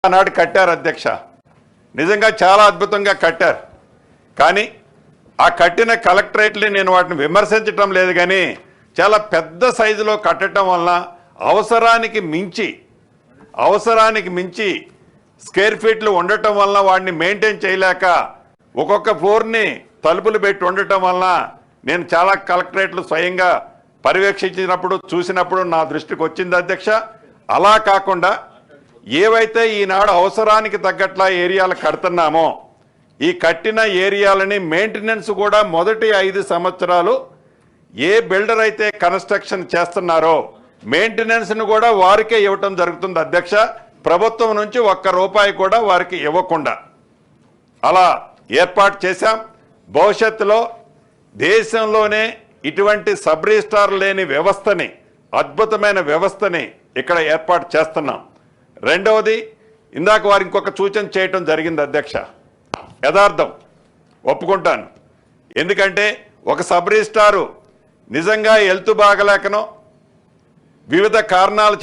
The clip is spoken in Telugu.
ఆనాడు కట్టారు అధ్యక్ష, నిజంగా చాలా అద్భుతంగా కట్టారు. కానీ ఆ కట్టిన కలెక్టరేట్ని నేను వాటిని విమర్శించటం లేదు, కానీ చాలా పెద్ద సైజులో కట్టడం వలన అవసరానికి మించి స్క్వేర్ ఫీట్లు ఉండటం వలన వాడిని మెయింటైన్ చేయలేక ఒక్కొక్క ఫ్లోర్ని తలుపులు పెట్టి ఉండటం వలన నేను చాలా కలెక్టరేట్లు స్వయంగా పర్యవేక్షించినప్పుడు చూసినప్పుడు నా దృష్టికి వచ్చింది అధ్యక్ష. అలా కాకుండా ఏవైతే ఈనాడు అవసరానికి తగ్గట్లా ఏరియాలు కడుతున్నామో ఈ కట్టిన ఏరియాలని మెయింటెనెన్స్ కూడా మొదటి 5 సంవత్సరాలు ఏ బిల్డర్ అయితే కన్స్ట్రక్షన్ చేస్తున్నారో మెయింటెనెన్స్ను కూడా వారికే ఇవ్వటం జరుగుతుంది అధ్యక్ష. ప్రభుత్వం నుంచి ₹1 కూడా వారికి ఇవ్వకుండా అలా ఏర్పాటు చేశాం. భవిష్యత్తులో దేశంలోనే ఇటువంటి సబ్ రిజిస్ట్రార్ లేని వ్యవస్థని, అద్భుతమైన వ్యవస్థని ఇక్కడ ఏర్పాటు చేస్తున్నాం. రెండవది, ఇందాక వారు ఇంకొక సూచన చేయటం జరిగింది అధ్యక్ష, యథార్థం ఒప్పుకుంటాను. ఎందుకంటే ఒక సబ్ రిజిస్ట్రారు నిజంగా హెల్త్ బాగలేకనో వివిధ కారణాలు